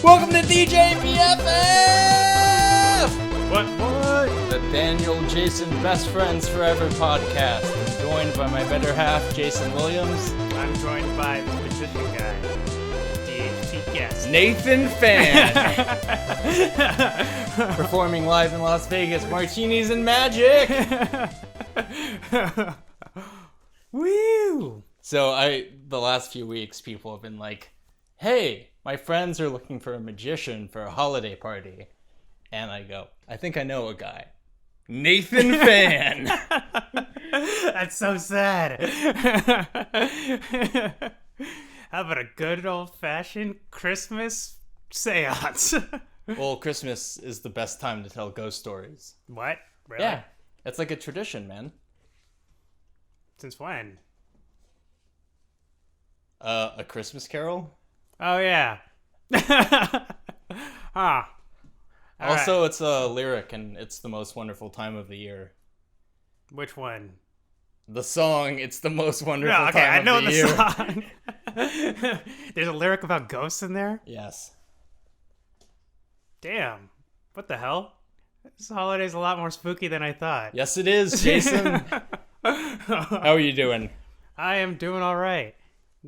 Welcome to D+J BFF! What? The Daniel Jason Best Friends Forever podcast. I'm joined by my better half, Jason Williams. I'm joined by the magician guy, DHT guest. Nathan Fan. Performing live in Las Vegas, martinis and magic. Woo! So the last few weeks, people have been like, hey, my friends are looking for a magician for a holiday party. And I go, I think I know a guy. Nathan Fan. That's so sad. How about a good old-fashioned Christmas seance? Well, Christmas is the best time to tell ghost stories. What? Really? Yeah, it's like a tradition, man. Since when? A Christmas Carol? Oh, yeah. Huh. Also, right. it's a lyric, and it's the most wonderful time of the year. Which one? The song, it's the most wonderful No, okay, time I know of the the year. song. There's a lyric about ghosts in there? Yes. Damn. What the hell? This holiday's a lot more spooky than I thought. Yes, it is, Jason. How are you doing? I am doing all right.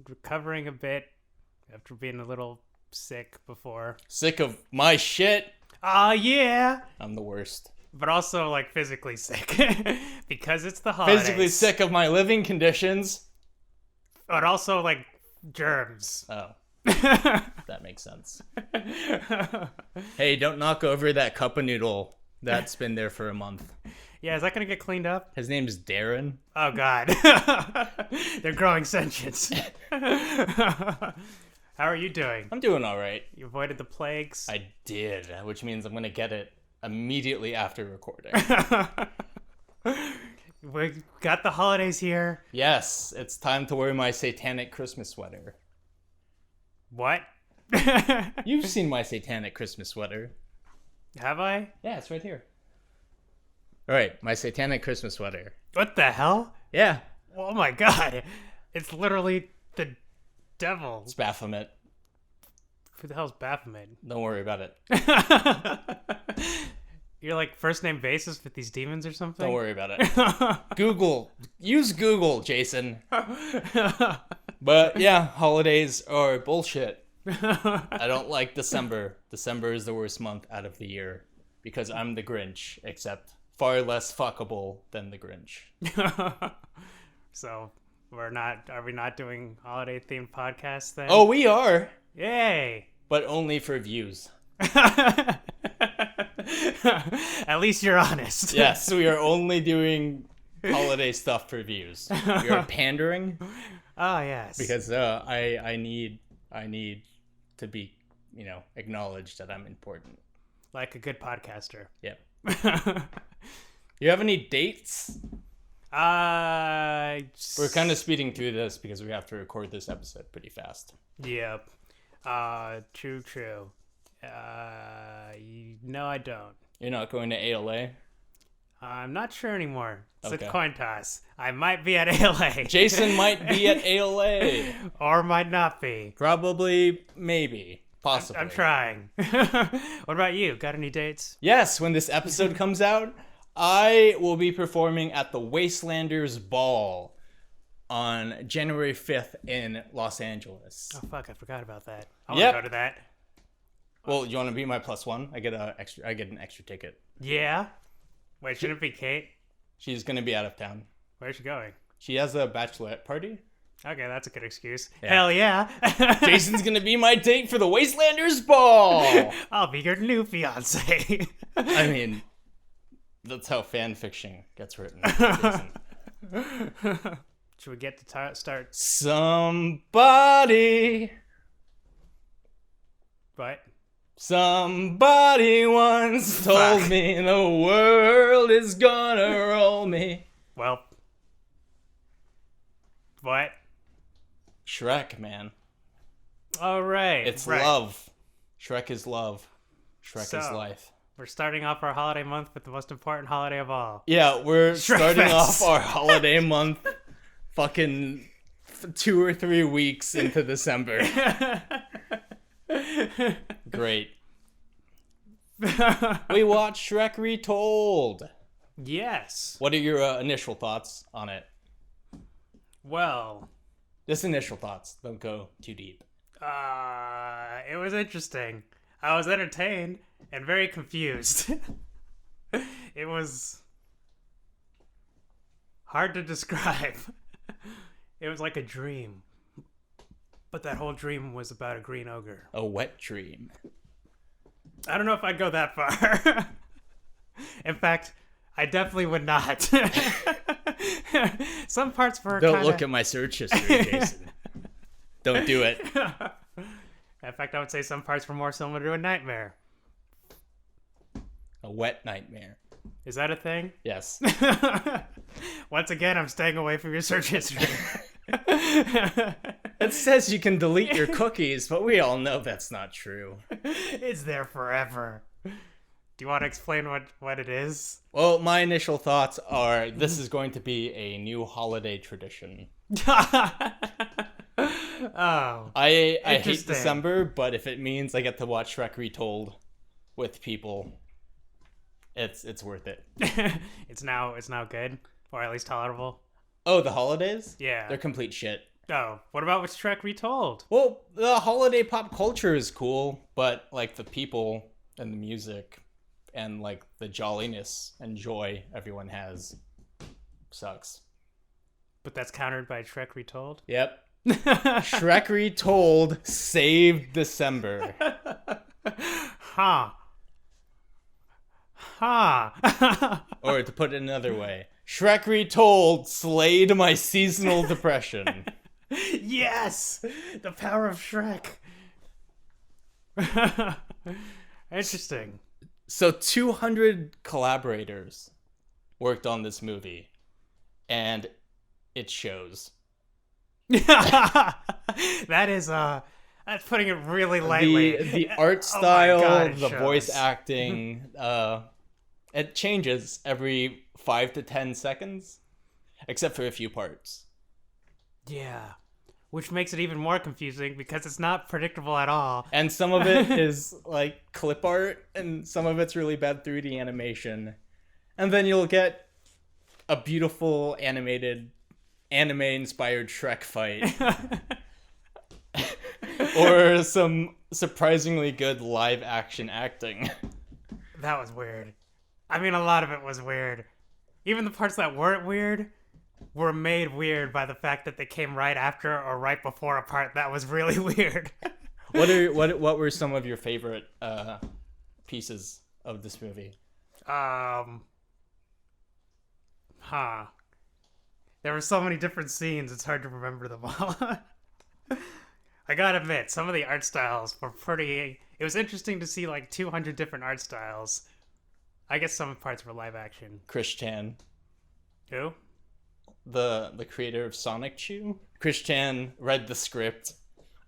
Recovering a bit after being a little sick before. Sick of my shit? Yeah. I'm the worst. But also, like, physically sick. Because it's the holidays. Physically sick of my living conditions? But also, like, germs. Oh. That makes sense. Hey, don't knock over that cup of noodle that's been there for a month. Yeah, is that going to get cleaned up? His name's Darren. Oh, God. They're growing sentience. How are you doing? I'm doing all right. You avoided the plagues? I did, which means I'm going to get it immediately after recording. We got the holidays here. Yes, it's time to wear my satanic Christmas sweater. What? You've seen my satanic Christmas sweater. Have I? Yeah, it's right here. All right, my satanic Christmas sweater. What the hell? Yeah. Oh my God. It's literally the devil. It's Baphomet. Who the hell's Baphomet? Don't worry about it. You're like first name basis with these demons or something? Don't worry about it. Google. Use Google, Jason. But yeah, holidays are bullshit. I don't like December. December is the worst month out of the year because I'm the Grinch, except far less fuckable than the Grinch. So are we not doing holiday themed podcasts then? Oh, we are. Yay. But only for views. At least you're honest. Yes, we are only doing holiday stuff for views. We are pandering. Oh, yes. Because I need to be, acknowledged that I'm important. Like a good podcaster. Yep. You have any dates? We're kind of speeding through this because we have to record this episode pretty fast. Yep. True. No, I don't. You're not going to ALA? I'm not sure anymore. It's Okay. a coin toss. I might be at ALA. Jason might be at ALA. Or might not be. Probably, maybe, possibly. I'm trying. What about you? Got any dates? Yes, when this episode comes out, I will be performing at the Wastelanders Ball on January 5th in Los Angeles. Oh, fuck. I forgot about that. I want Yep. to go to that. Well, you want to be my +1? I get an extra ticket. Yeah? Wait, shouldn't it be Kate? She's going to be out of town. Where's she going? She has a bachelorette party. Okay, that's a good excuse. Yeah. Hell yeah. Jason's going to be my date for the Wastelanders Ball. I'll be your new fiance. I mean, that's how fan fiction gets written. Jason. Should we get to start? Somebody once told me the world is gonna roll me. Well, what? Shrek, man. All right. It's right. love. Shrek is love. Shrek is So, life. We're starting off our holiday month with the most important holiday of all. Yeah, we're Shrek starting Fest. off our holiday month fucking 2 or 3 weeks into December. Great. We watched Shrek Retold. Yes. What are your initial thoughts on it? Well, Just initial thoughts. Don't go too deep. it was interesting. I was entertained and very confused. It was hard to describe. It was like a dream. But that whole dream was about a green ogre. A wet dream. I don't know if I'd go that far. In fact, I definitely would not. Some parts were Don't look at my search history, Jason. Don't do it. In fact, I would say some parts were more similar to a nightmare. A wet nightmare. Is that a thing? Yes. Once again, I'm staying away from your search history. It says you can delete your cookies, but we all know that's not true. It's there forever. Do you want to explain what it is? Well, my initial thoughts are this is going to be a new holiday tradition. Oh. I hate Interesting. December, but if it means I get to watch Shrek Retold with people, it's worth it. It's now good, or at least tolerable. Oh, the holidays? Yeah. They're complete shit. Oh, what about with Shrek Retold? Well, the holiday pop culture is cool, but like the people and the music and like the jolliness and joy everyone has sucks. But that's countered by Shrek Retold. Yep. Shrek Retold saved December. Huh. Huh. Or to put it another way, Shrek Retold slayed my seasonal depression. Yes! The power of Shrek. Interesting. So 200 collaborators worked on this movie, and it shows. That is that's putting it really lightly. The art Oh my style, God, it the shows. voice acting, it changes every 5 to 10 seconds, except for a few parts. Yeah. Which makes it even more confusing because it's not predictable at all. And some of it is like clip art, and some of it's really bad 3D animation. And then you'll get a beautiful animated, anime-inspired Shrek fight. Or some surprisingly good live-action acting. That was weird. I mean, a lot of it was weird. Even the parts that weren't weird were made weird by the fact that they came right after or right before a part that was really weird. What were some of your favorite pieces of this movie? There were so many different scenes, it's hard to remember them all. I gotta admit, some of the art styles were pretty... It was interesting to see like 200 different art styles. I guess some parts were live action. Chris Chan, Who? the creator of Sonic Chew. Chris Chan read the script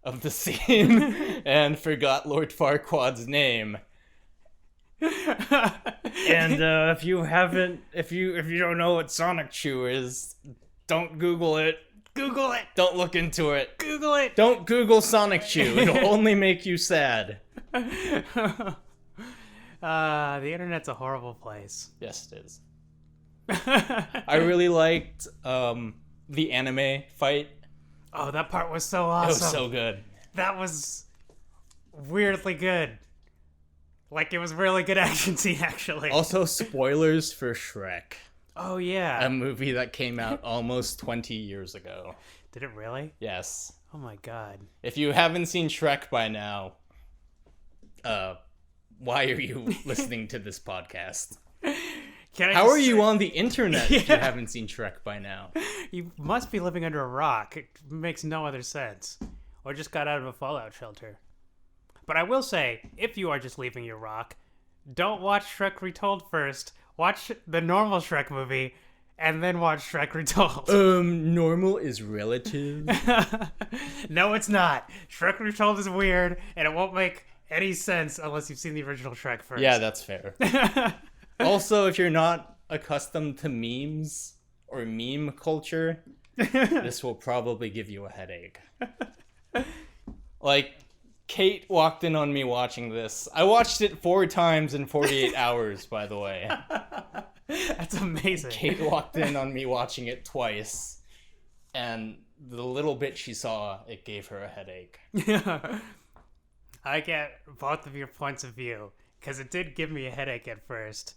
of the scene and forgot Lord Farquaad's name. And if you don't know what Sonic Chew is, don't Google it. Google it! Don't look into it. Google it! Don't Google Sonic Chew. It'll only make you sad. The internet's a horrible place. Yes, it is. I really liked the anime fight. Oh, that part was so It awesome. was so good. That was weirdly good. Like, it was really good action scene, actually. Also, spoilers for Shrek, Oh, yeah. a movie that came out almost 20 years ago. Did it really? Yes. Oh, my God. If you haven't seen Shrek by now, why are you listening to this podcast? How are you on the internet if you haven't seen Shrek by now? You must be living under a rock. It makes no other sense. Or just got out of a fallout shelter. But I will say, if you are just leaving your rock, don't watch Shrek Retold first. Watch the normal Shrek movie, and then watch Shrek Retold. Normal is relative. No, it's not. Shrek Retold is weird, and it won't make any sense unless you've seen the original Shrek first. Yeah, that's fair. Also, if you're not accustomed to memes or meme culture, this will probably give you a headache. Like, Kate walked in on me watching this. I watched it 4 times in 48 hours, by the way. That's amazing. Kate walked in on me watching it twice, and the little bit she saw, it gave her a headache. I get both of your points of view, because it did give me a headache at first,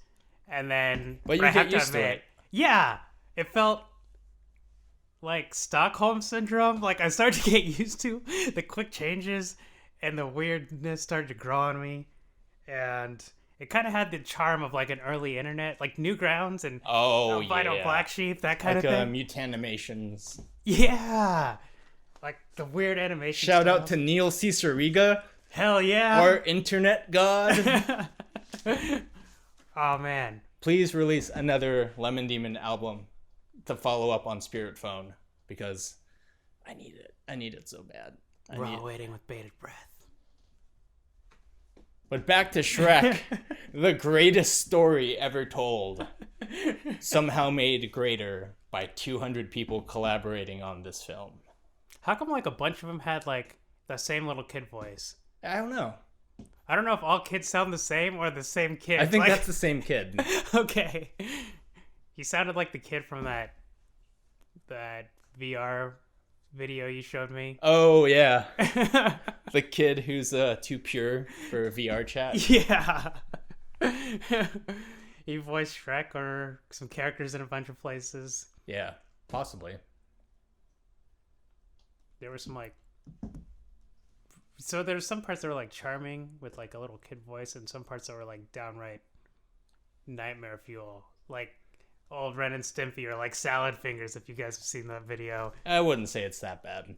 and then... But you get used to it. Yeah, it felt like Stockholm Syndrome. Like, I started to get used to the quick changes, and the weirdness started to grow on me, and... It kind of had the charm of like an early internet, like Newgrounds and Albino Black Sheep, that kind of thing. Mutanimations. Yeah, like the weird animation. Shout out to Neil Cicerega. Hell yeah, our internet god. Oh man! Please release another Lemon Demon album to follow up on Spirit Phone, because I need it. I need it so bad. We're all waiting with bated breath. But back to Shrek, the greatest story ever told, somehow made greater by 200 people collaborating on this film. How come like a bunch of them had like the same little kid voice? I don't know. I don't know if all kids sound the same or the same kid. I think that's the same kid. Okay. He sounded like the kid from that VR video you showed me. Oh, yeah. The kid who's too pure for VR chat. Yeah. He voiced Shrek or some characters in a bunch of places. Yeah, possibly. There were some like... So there's some parts that were like charming with like a little kid voice, and some parts that were like downright nightmare fuel. Like old Ren and Stimpy or like Salad Fingers, if you guys have seen that video. I wouldn't say it's that bad.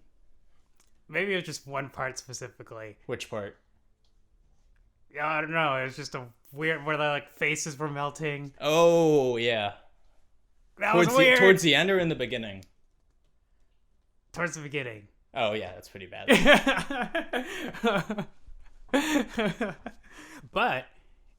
Maybe it was just one part specifically. Which part? Yeah, I don't know. It was just a weird where the like faces were melting. Oh, yeah. That was weird. Towards the end or in the beginning? Towards the beginning. Oh, yeah, that's pretty bad. But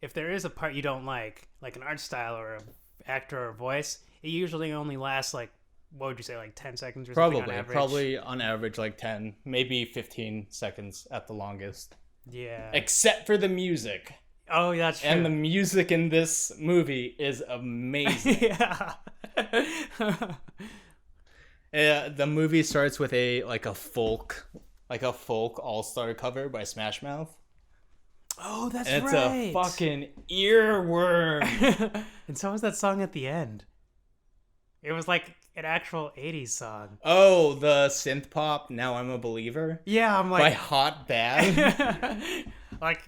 if there is a part you don't like an art style or an actor or voice, it usually only lasts like, what would you say, like 10 seconds or something on average? Probably on average like 10, maybe 15 seconds at the longest. Yeah. Except for the music. Oh, that's true. And the music in this movie is amazing. Yeah. The movie starts with a folk all-star cover by Smash Mouth. Oh, that's and right. It's a fucking earworm. And so was that song at the end. It was like an actual 80s song. Oh, the synth pop, Now I'm a Believer? Yeah, I'm like... By Hot Dad? Like,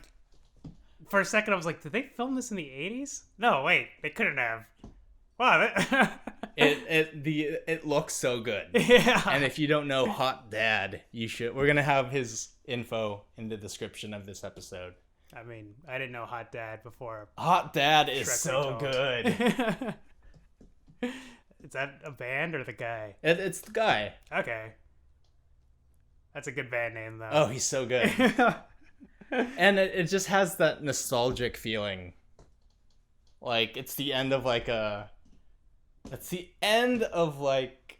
for a second I was like, did they film this in the 80s? No, wait, they couldn't have. Wow. It looks so good. Yeah. And if you don't know Hot Dad, you should. We're going to have his info in the description of this episode. I mean, I didn't know Hot Dad before. Hot Dad is Shrek so Retold. Good. Is that a band or the guy? It's the guy. Okay. That's a good band name, though. Oh, he's so good. And it just has that nostalgic feeling. Like, it's the end of like a... It's the end of like...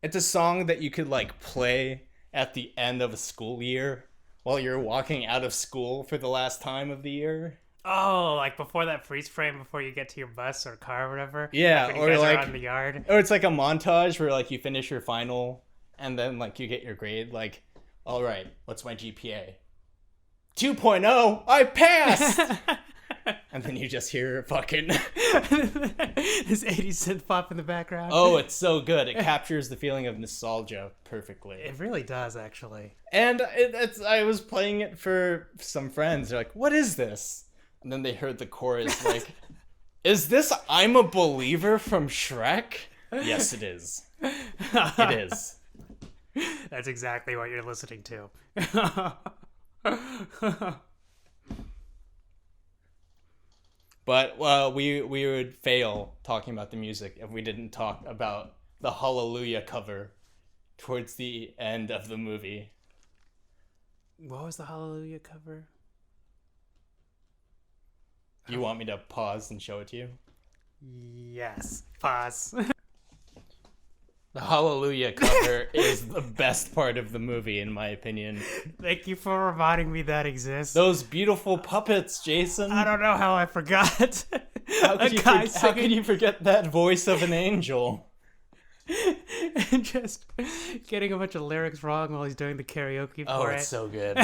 It's a song that you could like play at the end of a school year while you're walking out of school for the last time of the year. Oh, like before that freeze frame, before you get to your bus or car or whatever. Yeah, like or you guys like are out in the yard. Or it's like a montage where like you finish your final and then like you get your grade. Like, all right, what's my GPA? 2.0. I passed. And then you just hear fucking this 80s synth pop in the background. Oh, it's so good. It captures the feeling of nostalgia perfectly. It really does, actually. And I was playing it for some friends. They're like, "What is this?" And then they heard the chorus, like, "Is this I'm a Believer from Shrek?" Yes, it is. It is. That's exactly what you're listening to. But we would fail talking about the music if we didn't talk about the Hallelujah cover towards the end of the movie. What was the Hallelujah cover? Do you want me to pause and show it to you? Yes. Pause. The Hallelujah cover is the best part of the movie, in my opinion. Thank you for reminding me that exists. Those beautiful puppets, Jason. I don't know how I forgot. How could you forget that voice of an angel? And just getting a bunch of lyrics wrong while he's doing the karaoke for it. Oh, it's so good.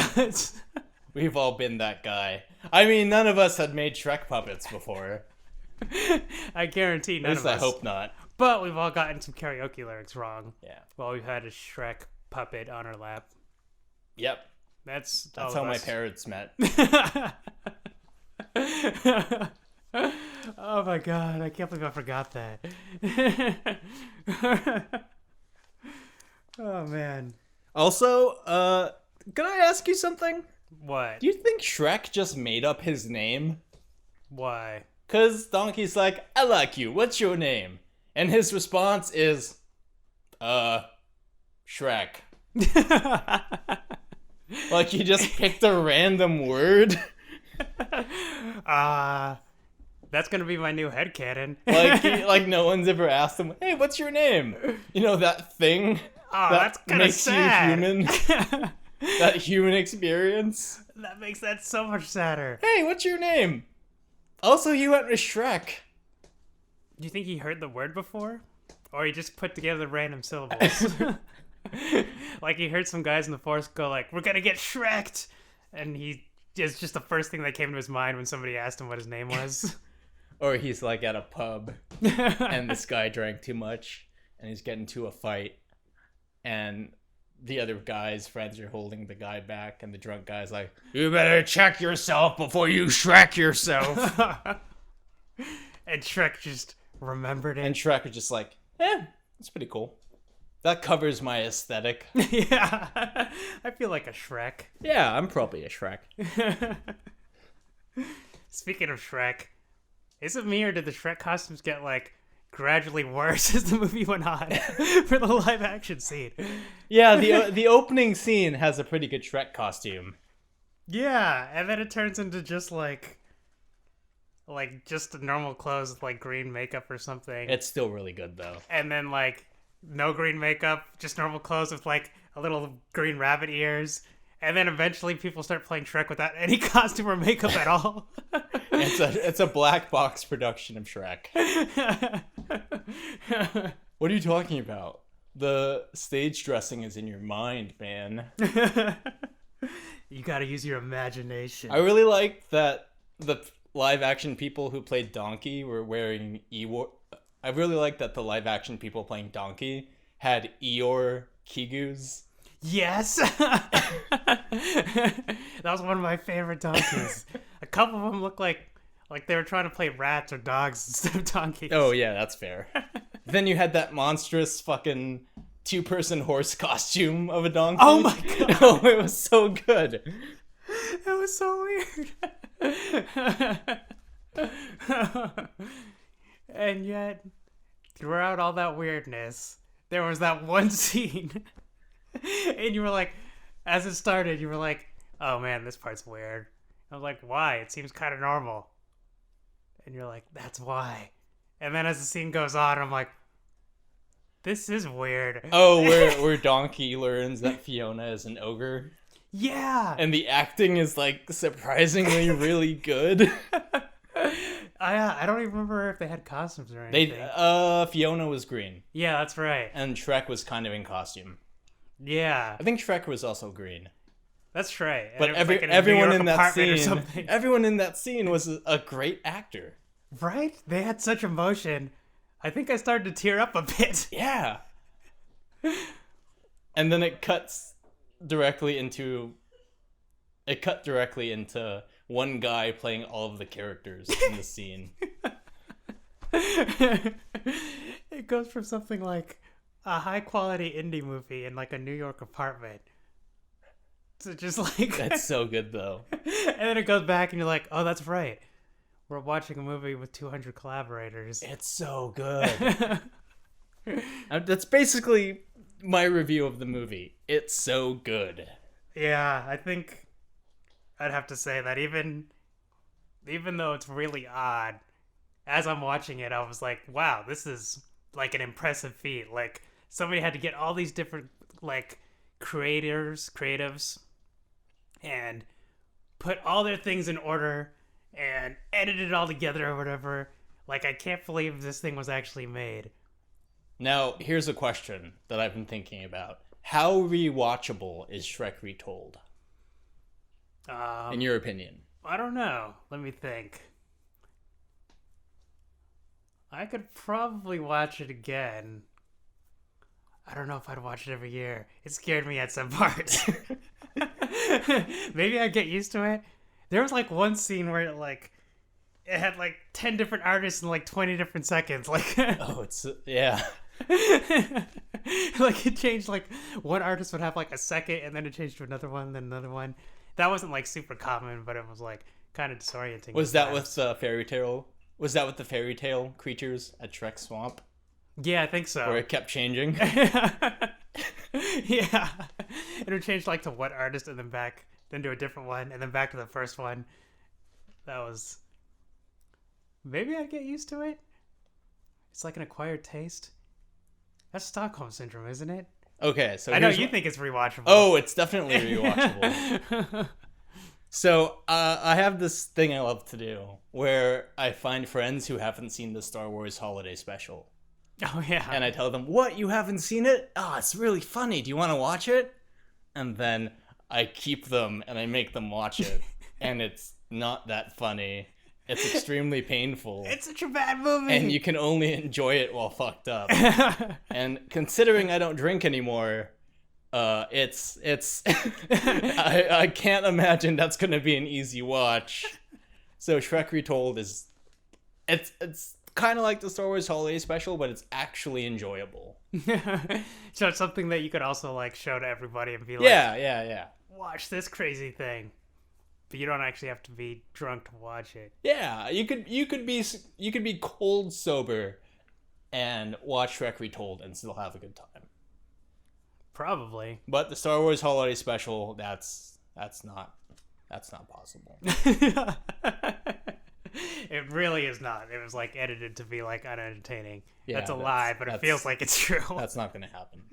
We've all been that guy. I mean, none of us had made Shrek puppets before. I guarantee none of us. At least I hope not. But we've all gotten some karaoke lyrics wrong. Yeah. While we've had a Shrek puppet on our lap. Yep. That's how my parents met. Oh my god, I can't believe I forgot that. Oh man. Also, can I ask you something? What? Do you think Shrek just made up his name? Why? 'Cause Donkey's like, I like you, what's your name? And his response is, Shrek. Like he just picked a random word. That's gonna be my new headcanon. Like no one's ever asked him, hey, what's your name? You know, that thing That's kind of sad. You human. That human experience. That makes that so much sadder. Hey, what's your name? Also, you went with Shrek. Do you think he heard the word before? Or he just put together random syllables? Like he heard some guys in the forest go like, we're gonna get Shreked! And it's just the first thing that came to his mind when somebody asked him what his name was. Or he's like at a pub and this guy drank too much and he's getting into a fight and the other guy's friends are holding the guy back and the drunk guy's like, you better check yourself before you Shrek yourself. And Shrek just remembered it. And Shrek was just like, that's pretty cool. That covers my aesthetic. Yeah, I feel like a Shrek. Yeah, I'm probably a Shrek. Speaking of Shrek, is it me or did the Shrek costumes get like gradually worse as the movie went on for the live action scene? Yeah, the opening scene has a pretty good Shrek costume. Yeah, and then it turns into just like just normal clothes with like green makeup or something. It's still really good though. And then like no green makeup, just normal clothes with like a little green rabbit ears. And then eventually people start playing Shrek without any costume or makeup at all. It's a black box production of Shrek. What are you talking about? The stage dressing is in your mind, man. You gotta use your imagination. I really like that the live action people who played Donkey were wearing Eeyore. I really like that the live action people playing Donkey had Eeyore Kigus. Yes! That was one of my favorite donkeys. A couple of them looked like they were trying to play rats or dogs instead of donkeys. Oh yeah, that's fair. Then you had that monstrous fucking 2-person horse costume of a donkey. Oh my god! Oh, it was so good. It was so weird. And yet, throughout all that weirdness, there was that one scene. And you were like, as it started, you were like, oh man, this part's weird. I was like, why? It seems kind of normal. And you're like, that's why. And then as the scene goes on, I'm like, this is weird. Oh, where Donkey learns that Fiona is an ogre. Yeah. And the acting is like surprisingly really good. I don't even remember if they had costumes or anything. Fiona was green. Yeah, that's right. And Shrek was kind of in costume. Yeah. I think Shrek was also green. That's right. But everyone in that scene was a great actor. Right? They had such emotion. I think I started to tear up a bit. Yeah. And then it cut directly into one guy playing all of the characters in the scene. It goes from something like a high quality indie movie in like a New York apartment to just like That's so good though. And then it goes back and you're like, oh, that's right. We're watching a movie with 200 collaborators. It's so good. That's basically my review of the movie. It's so good. Yeah, I think I'd have to say that even though it's really odd, as I'm watching it, I was like, wow, this is like an impressive feat. Like, somebody had to get all these different like creatives, and put all their things in order and edit it all together or whatever. Like, I can't believe this thing was actually made. Now, here's a question that I've been thinking about. How rewatchable is Shrek Retold? In your opinion? I don't know. Let me think. I could probably watch it again. I don't know if I'd watch it every year. It scared me at some parts. Maybe I'd get used to it. There was like one scene where it had like 10 different artists in like 20 different seconds. Like, oh, it's yeah. Like, it changed, like one artist would have like a second, and then it changed to another one, then another one. That wasn't like super common, but it was like kind of disorienting. Was that with the fairy tale? Was that with the fairy tale creatures at Shrek Swamp? Yeah, I think so. Where it kept changing? Yeah. It would change like to what artist, and then back, then to a different one, and then back to the first one. That was... Maybe I'd get used to it. It's like an acquired taste. That's Stockholm Syndrome, isn't it? Okay, so I know you think it's rewatchable. Oh, it's definitely rewatchable. So, I have this thing I love to do where I find friends who haven't seen the Star Wars Holiday Special. Oh, yeah. And I tell them, what, you haven't seen it? Oh, it's really funny. Do you want to watch it? And then I keep them and I make them watch it. And it's not that funny. It's extremely painful. It's such a bad movie. And you can only enjoy it while fucked up. And considering I don't drink anymore, it's I can't imagine that's going to be an easy watch. So Shrek Retold is it's kind of like the Star Wars Holiday Special, but it's actually enjoyable. So it's something that you could also like show to everybody and be like, yeah. Watch this crazy thing. But you don't actually have to be drunk to watch it. Yeah, you could be cold sober and watch Shrek Retold and still have a good time. Probably. But the Star Wars Holiday Special, that's not possible. It really is not. It was like edited to be like unentertaining. Yeah, that's a lie, but it feels like it's true. That's not going to happen.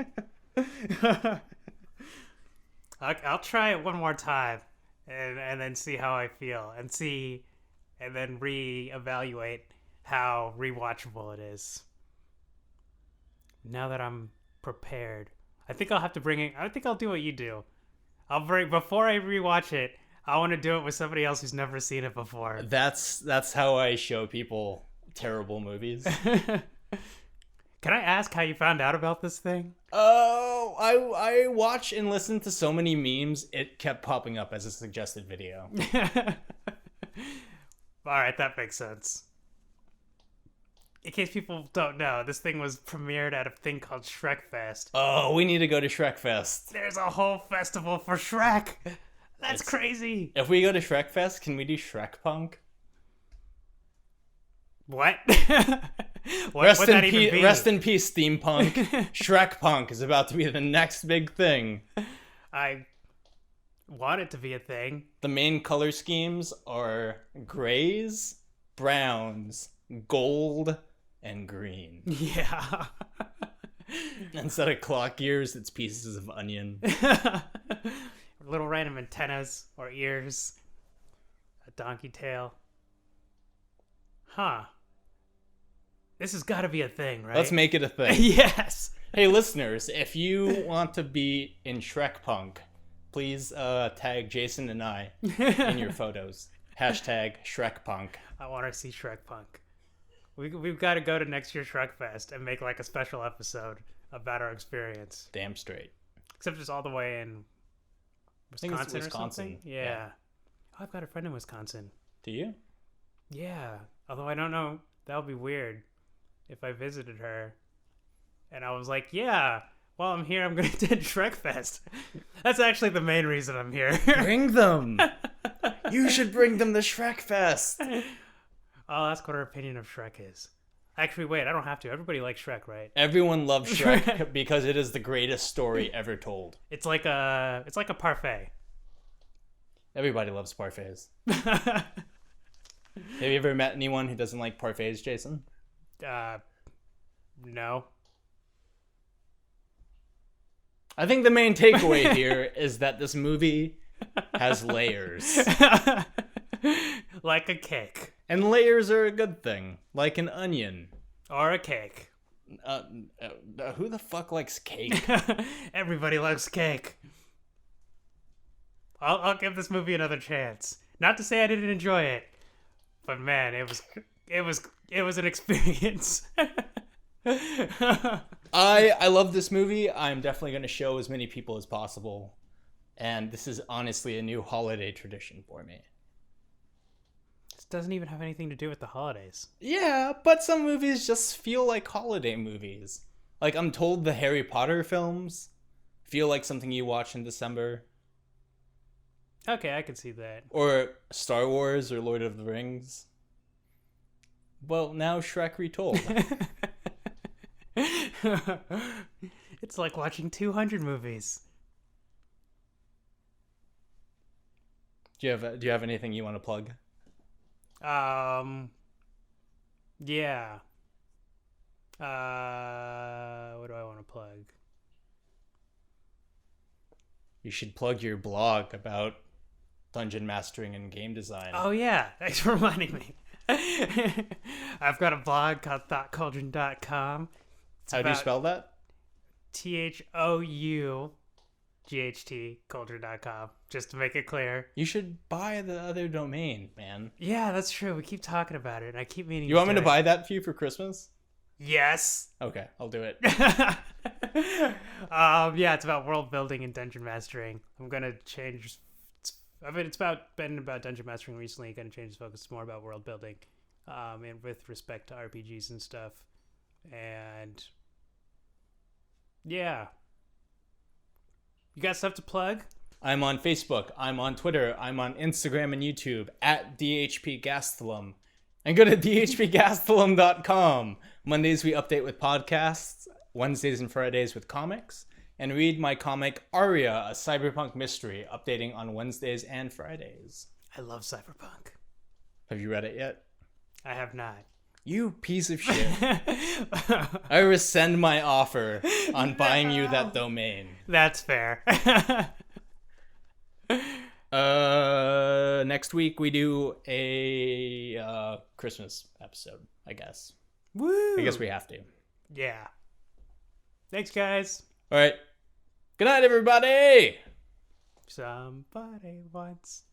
I'll try it one more time and then see how I feel and then reevaluate how rewatchable it is. Now that I'm prepared, I think I'll do what you do. Before I rewatch it, I want to do it with somebody else who's never seen it before. That's how I show people terrible movies. Can I ask how you found out about this thing? Oh, I watch and listen to so many memes, it kept popping up as a suggested video. Alright, that makes sense. In case people don't know, this thing was premiered at a thing called Shrek Fest. Oh, we need to go to Shrek Fest. There's a whole festival for Shrek. That's crazy. If we go to Shrek Fest, can we do Shrek Punk? What? Rest in peace, steampunk. Shrek Punk is about to be the next big thing. I want it to be a thing. The main color schemes are grays, browns, gold, and green. Yeah. Instead of clock gears, it's pieces of onion. Little random antennas or ears. A donkey tail. Huh. This has got to be a thing, right? Let's make it a thing. Yes. Hey, listeners, if you want to be in Shrek Punk, please tag Jason and I in your photos. Hashtag Shrek Punk. I want to see Shrek Punk. We've got to go to next year's Shrek Fest and make like a special episode about our experience. Damn straight. Except it's all the way in Wisconsin, I think it's or something. Yeah. Oh, I've got a friend in Wisconsin. Do you? Yeah. Although I don't know. That would be weird if I visited her. And I was like, yeah, while I'm here, I'm going to attend Shrek Fest. That's actually the main reason I'm here. Bring them. You should bring them to Shrek Fest. I'll ask what her opinion of Shrek is. Actually, wait, I don't have to. Everybody likes Shrek, right? Everyone loves Shrek because it is the greatest story ever told. It's like a parfait. Everybody loves parfaits. Have you ever met anyone who doesn't like parfaits, Jason? No. I think the main takeaway here is that this movie has layers. Like a cake. And layers are a good thing. Like an onion. Or a cake. Who the fuck likes cake? Everybody likes cake. I'll give this movie another chance. Not to say I didn't enjoy it, but man, it was an experience. I love this movie. I'm definitely going to show as many people as possible. And this is honestly a new holiday tradition for me. This doesn't even have anything to do with the holidays. Yeah, but some movies just feel like holiday movies. Like, I'm told the Harry Potter films feel like something you watch in December. Okay, I can see that. Or Star Wars or Lord of the Rings. Well, now Shrek Retold. It's like watching 200 movies. Do you have anything you want to plug? Yeah. What do I want to plug? You should plug your blog about dungeon mastering and game design. Oh yeah, thanks for reminding me. I've got a blog called thoughtcauldron.com. How do you spell that? THOUGHT cauldron.com, just to make it clear. You should buy the other domain, man. Yeah, that's true. We keep talking about it, and I keep meaning You want me to buy that for you for Christmas? Yes. Okay, I'll do it. Yeah, it's about world building and dungeon mastering. I'm gonna change. It's been about dungeon mastering recently. Gonna change the focus to more about world building, and with respect to RPGs and stuff. And yeah, you got stuff to plug? I'm on Facebook. I'm on Twitter. I'm on Instagram and YouTube at DHP Gastelum. And go to dhpgastelum.com. Mondays we update with podcasts. Wednesdays and Fridays with comics. And read my comic Aria, a cyberpunk mystery, updating on Wednesdays and Fridays. I love cyberpunk. Have you read it yet? I have not. You piece of shit. I rescind my offer on buying you that domain. That's fair. Next week we do a Christmas episode, I guess. Woo! I guess we have to. Yeah. Thanks, guys. All right. Good night, everybody. Somebody once.